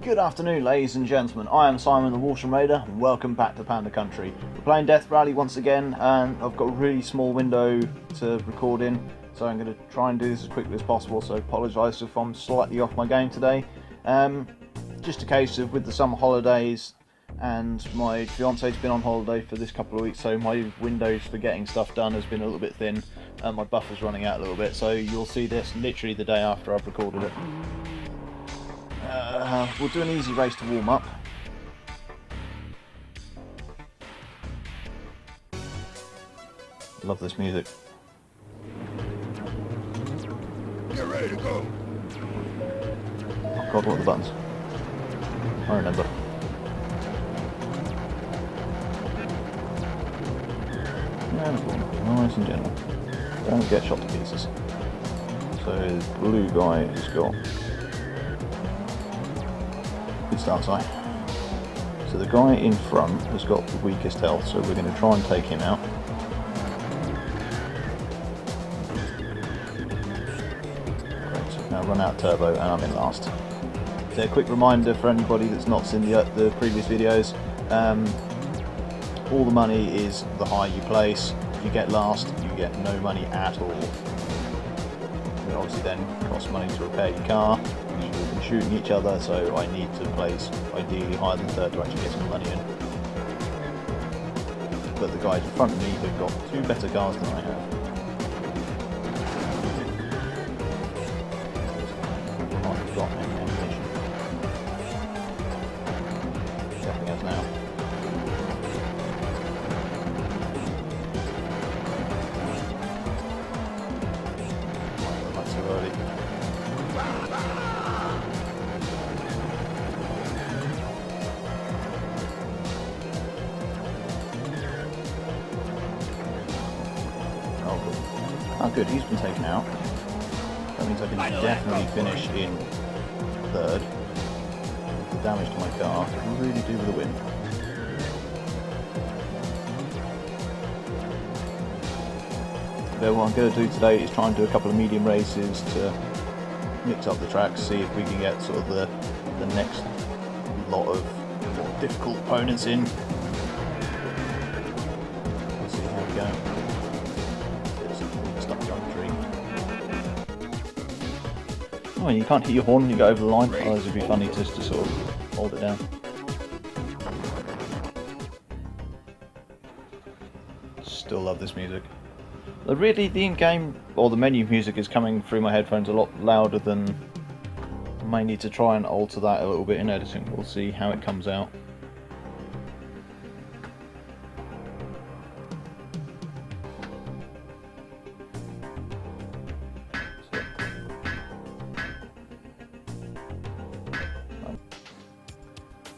Good afternoon, ladies and gentlemen. I am Simon the WalshamRaider, and welcome back to Panda Country. We're playing Death Rally once again, and I've got a really small window to record in, so I'm going to try and do this as quickly as possible, so I apologise if I'm slightly off my game today. Just a case of with the summer holidays, and my fiance's been on holiday for this couple of weeks, so my windows for getting stuff done has been a little bit thin, and my buffer's running out a little bit, so you'll see this literally the day after I've recorded it. We'll do an easy race to warm up. Love this music. Get ready to go. Oh god, what are the buttons? I remember. Nice and gentle. Don't get shot to pieces. So the blue guy has got good start sign. So the guy in front has got the weakest health, so we're going to try and take him out. Great, so now run out turbo and I'm in last. So a quick reminder for anybody that's not seen the previous videos, all the money is the higher you place. If you get last, you get no money at all. It obviously then costs money to repair your car. We've been shooting each other, so I need to place ideally higher than third to actually get some money in. But the guys in front of me have got two better cars than I have. I've got any ammunition. Definitely has now. Not too early. Oh good, he's been taken out. That means I can definitely finish in third. The damage to my car could really do with a win. But what I'm going to do today is try and do a couple of medium races to mix up the tracks, see if we can get sort of the next lot of more difficult opponents in. We'll see how we go. Oh, you can't hit your horn when you go over the line. Otherwise it'd be funny just to sort of hold it down. Still love this music. But really, the in-game or the menu music is coming through my headphones a lot louder than I may need to try and alter that a little bit in editing. We'll see how it comes out.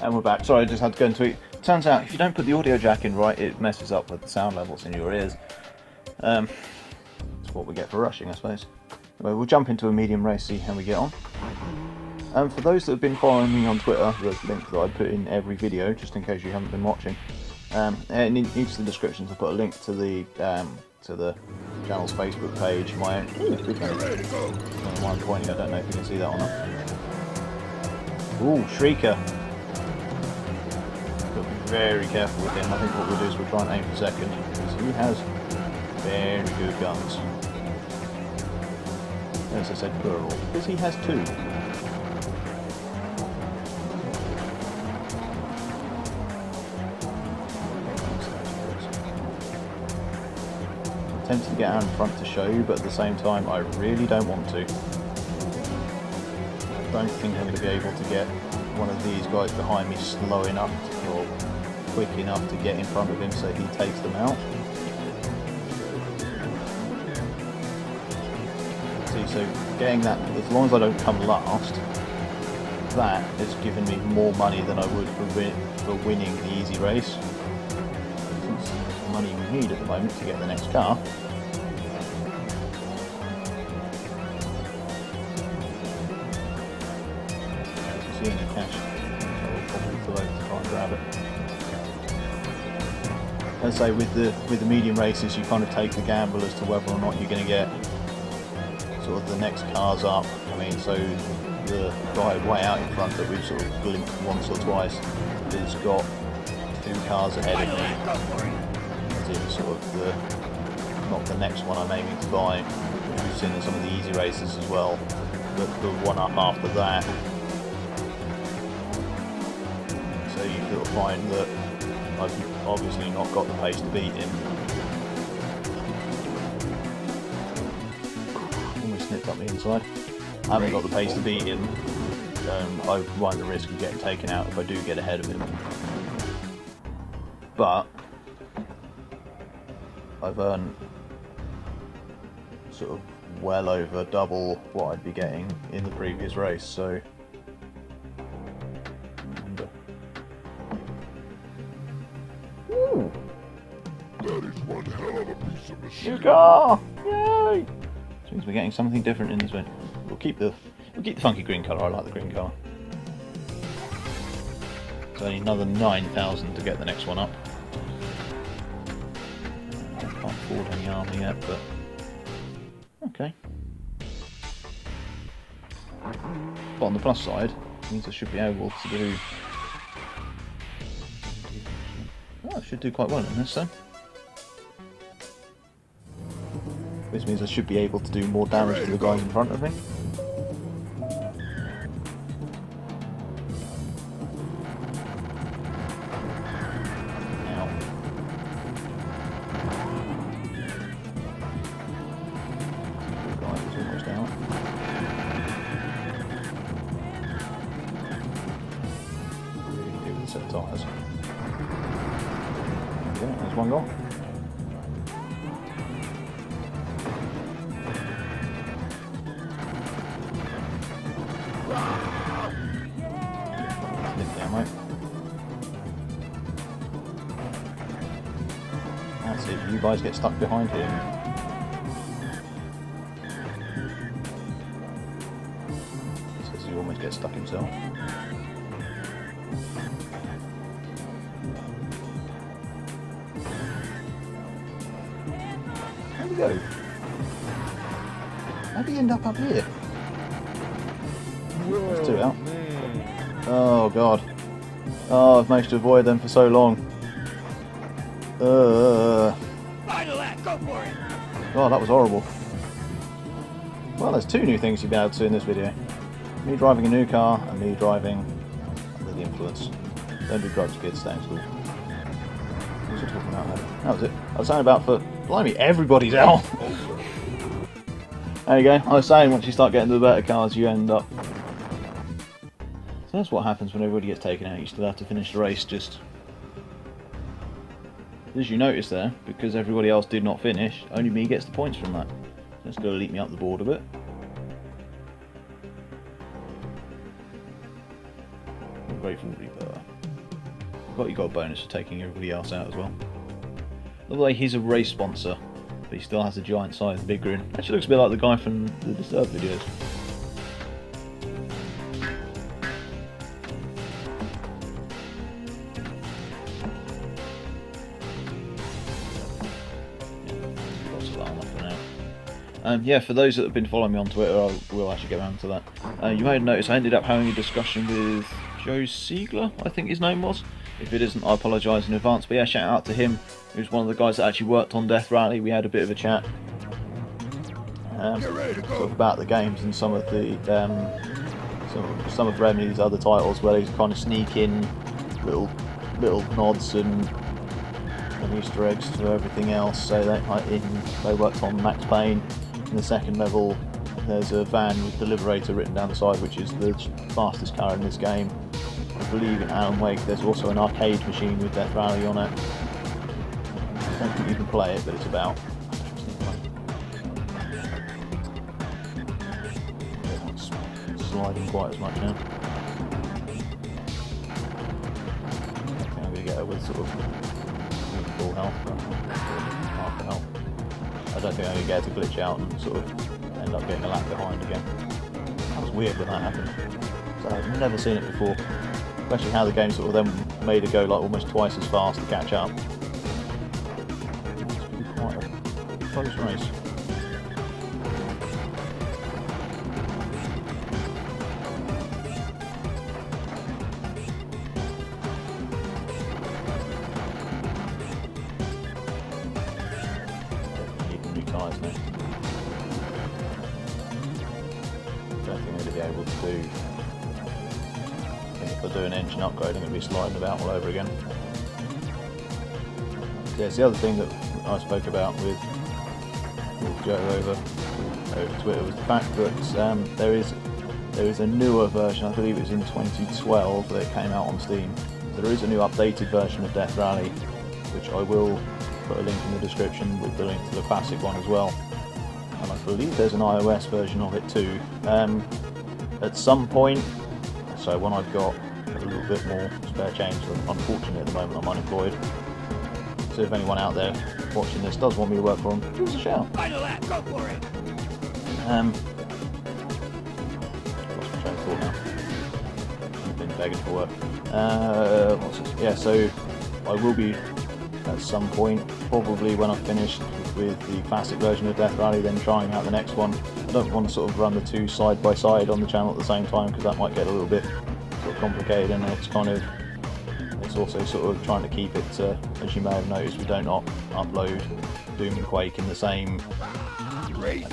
And we're back. Sorry, I just had to go and tweet. Turns out, if you don't put the audio jack in right, it messes up with the sound levels in your ears. That's what we get for rushing, I suppose. Anyway, we'll jump into a medium race, see how we get on. For those that have been following me on Twitter, there's a link that I put in every video, just in case you haven't been watching. And in each of the descriptions, I put a link to the channel's Facebook page. My own. Why I'm pointing, I don't know if you can see that or not. Ooh, Shrieker. Very careful with him. I think what we'll do is we'll try and aim for second, because he has very good guns. As I said, plural, because he has two. I'm tempted to get out in front to show you, but at the same time I really don't want to. I don't think I'm going to be able to get one of these guys behind me slow enough or quick enough to get in front of him so he takes them out. See, so getting that, as long as I don't come last, that has given me more money than I would for winning the easy race. Since it's the money we need at the moment to get the next car. See any cash? I'll probably pull over to try and grab it. As I say, with the medium races, you kind of take the gamble as to whether or not you're going to get sort of the next cars up. I mean, so the guy way out in front that we've sort of glimpsed once or twice has got 2 cars ahead of me. As in sort of not the next one I'm aiming to buy, which we've seen in some of the easy races as well, but the one up after that. So you sort of find that I've obviously not got the pace to beat him. Almost snipped up the inside. I haven't got the pace to beat him. I run the risk of getting taken out if I do get ahead of him. But I've earned sort of well over double what I'd be getting in the previous race, so That is one hell of a piece of machinery. new car! Yay! Which means we're getting something different in this one. We'll keep the funky green colour. I like the green colour. So only another 9,000 to get the next one up. I can't afford any armour yet, but okay. But on the plus side, it means I should be able to do. Oh, I should do quite well in this then. Which means I should be able to do more damage to the guys in front of me. Now. The guy is almost out. Really do with a set of tyres. There we go, there's one gone. That's it, you guys get stuck behind him. He says he almost gets stuck himself. How'd he go? How'd he end up here? There's 2 out. Oh god. Oh, I've managed to avoid them for so long. God, that was horrible. Well, there's 2 new things you'll be able to see in this video. Me driving a new car and me driving under the influence. Don't do drugs, kids, stay in school. What was I talking about there? That was it. I was saying about for... Blimey, everybody's out! There you go. I was saying once you start getting to the better cars, you end up... So that's what happens when everybody gets taken out. You still have to finish the race just... As you notice there, because everybody else did not finish, only me gets the points from that. That's going to leap me up the board a bit. I'm grateful Reaper. You got a bonus for taking everybody else out as well. By the way, he's a race sponsor, but he still has a giant size big grin. Actually looks a bit like the guy from the Disturbed videos. Yeah, for those that have been following me on Twitter, I will actually get around to that. You may have noticed I ended up having a discussion with Joe Siegler, I think his name was. If it isn't, I apologise in advance. But yeah, shout out to him. He was one of the guys that actually worked on Death Rally. We had a bit of a chat sort of about the games and some of the some of Remy's other titles where they kind of sneak in little nods and Easter eggs to everything else. So they worked on Max Payne. In the second level, there's a van with the Liberator written down the side, which is the fastest car in this game. I believe in Alan Wake there's also an arcade machine with Death Rally on it. I don't think you can play it, but it's about. It's not sliding quite as much now. I think I'm going to get it with sort of full health, but half the health. I don't think I'm going to get it to glitch out and sort of end up getting a lap behind again. That was weird when that happened. So I've never seen it before. Especially how the game sort of then made it go like almost twice as fast to catch up. It's been quite a close race. do. I think if I do an engine upgrade, I'm going to be sliding about all over again. There's the other thing that I spoke about with Joe over Twitter was the fact that there is a newer version. I believe it was in 2012 that it came out on Steam. There is a new updated version of Death Rally, which I will put a link in the description with the link to the classic one as well. And I believe there's an iOS version of it too. At some point, so when I've got a little bit more spare change, unfortunately at the moment I'm unemployed. So if anyone out there watching this does want me to work for them, give us a shout. I know that, go for it! Lost my train of thought now. I've been begging for work. What's this? Yeah, so I will be at some point, probably when I've finished with the classic version of Death Rally, then trying out the next one. I don't want to sort of run the two side by side on the channel at the same time because that might get a little bit sort of complicated, and it's also sort of trying to keep it, as you may have noticed, we don't upload Doom and Quake in the same. We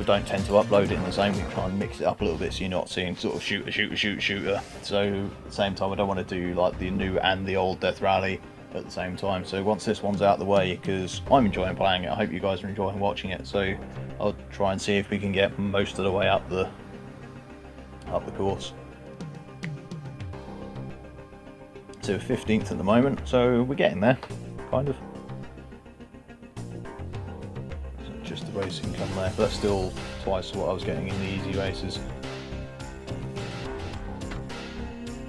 don't tend to upload it in the same. We try and mix it up a little bit so you're not seeing sort of shooter. So at the same time, I don't want to do like the new and the old Death Rally at the same time. So once this one's out of the way, because I'm enjoying playing it, I hope you guys are enjoying watching it. So I'll try and see if we can get most of the way up the course. So 15th at the moment, so we're getting there, kind of. Just the race income there, but that's still twice what I was getting in the easy races.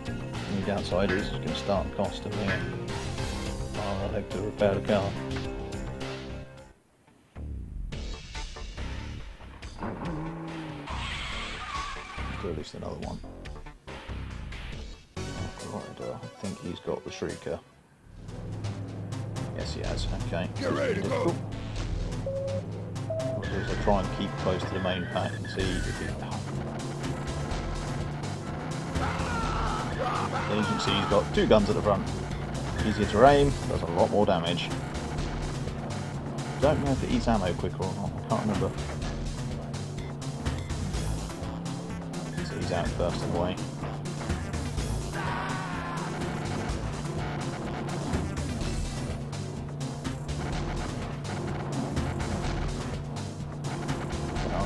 And the downside is it's going to start costing me I'll have to repair the car. Do at least another one. Right, I think he's got the Shrieker. Yes, he has. Okay. Get ready to go. I'll try and keep close to the main pack and see if it. Then you can see he's got two guns at the front. Easier to aim, does a lot more damage. Don't know if it eats ammo quicker or not. I can't remember. So he's out first in the way.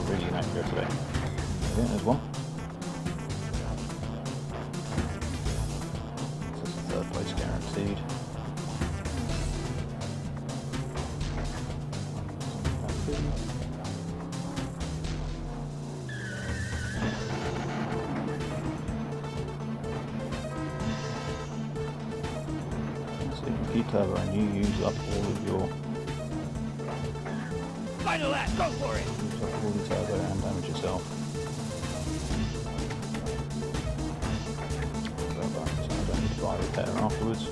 Really inaccurate today. Yeah, there's one. This is third place guaranteed. So you can keep turbo and you use up all of your. I know that, go for it! Use up all the turbo and damage yourself. So I don't need to buy a repair afterwards.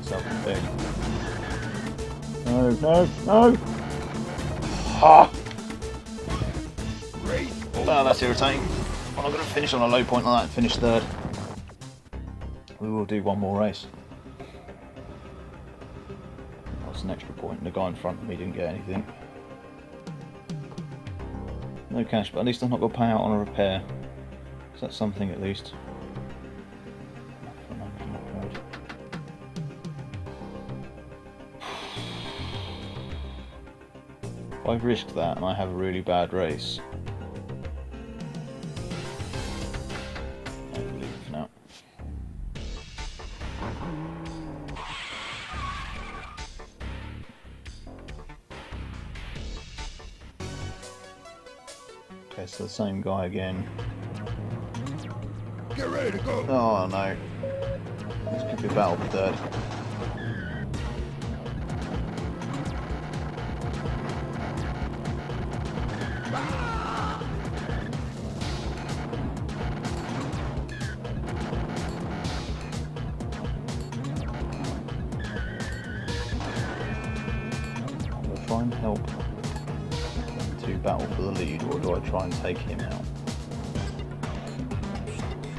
Self-repaired. No! Ah! Oh, that's irritating. Well, I'm going to finish on a low point like that and finish third. We will do one more race. That's an extra point, and the guy in front of me didn't get anything. No cash, but at least I've not got to pay out on a repair. So that's something at least. If I've risked that and I have a really bad race, I believe it for now. Okay, so the same guy again. Get ready to go. Oh no. This could be a battle for third. Do I try and help to battle for the lead, or do I try and take him out?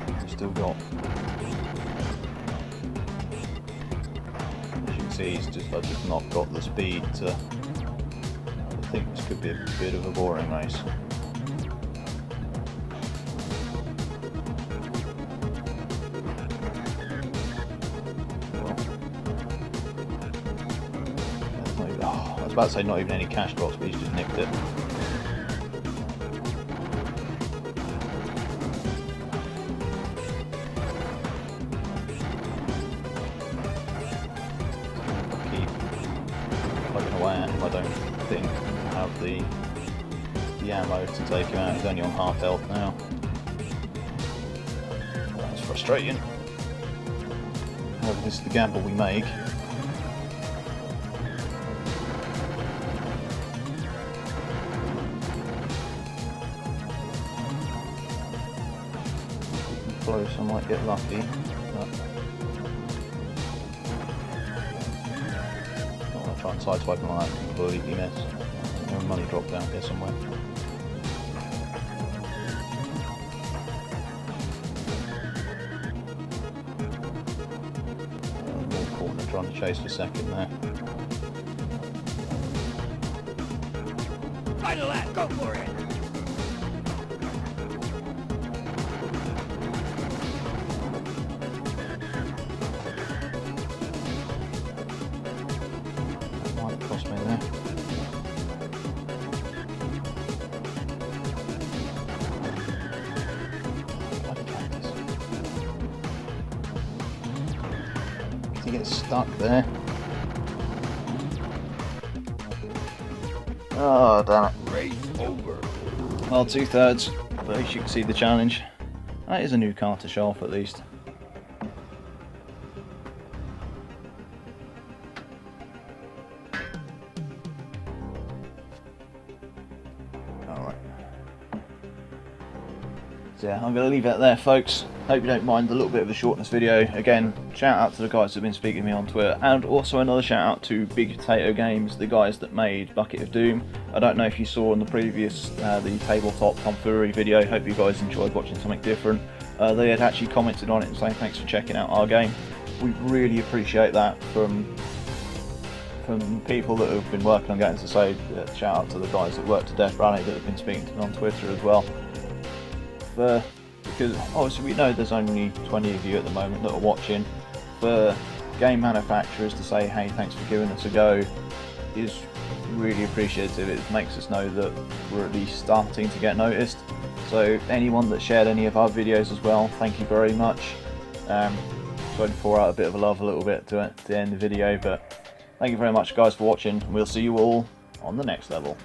I've still got. As you can see, I've just not got the speed to. I think this could be a bit of a boring race. was about to say not even any cash drops, but he's just nicked it. Keep plugging away at him. I don't think I have the ammo to take him out. He's only on half health now. That's frustrating. However, this is the gamble we make. Close, I might get lucky. But I'm going to try and sideswipe him like that and completely miss. There's a money drop down here somewhere. More corner trying to chase for second there. Final act, go for it! Might cost me there. Bloody cactus. He gets stuck there. Oh, damn it. Race over. Well, 2/3, but at least you can see the challenge. That is a new car to show off at least. Alright. So yeah, I'm going to leave it there, folks. Hope you don't mind a little bit of the shortness video. Again, shout out to the guys that have been speaking to me on Twitter, and also another shout out to Big Potato Games, the guys that made Bucket of Doom. I don't know if you saw in the previous, the tabletop tomfoolery video. Hope you guys enjoyed watching something different. They had actually commented on it and saying thanks for checking out our game. We really appreciate that from people that have been working on games. To say shout out to the guys that worked at Death Rally that have been speaking to me on Twitter as well. Because obviously we know there's only 20 of you at the moment that are watching. For game manufacturers to say, hey, thanks for giving us a go, is really appreciative. It makes us know that we're at least starting to get noticed. So anyone that shared any of our videos as well, thank you very much. Sorry to pour out a bit of love a little bit to end the video, but thank you very much guys for watching. We'll see you all on the next level.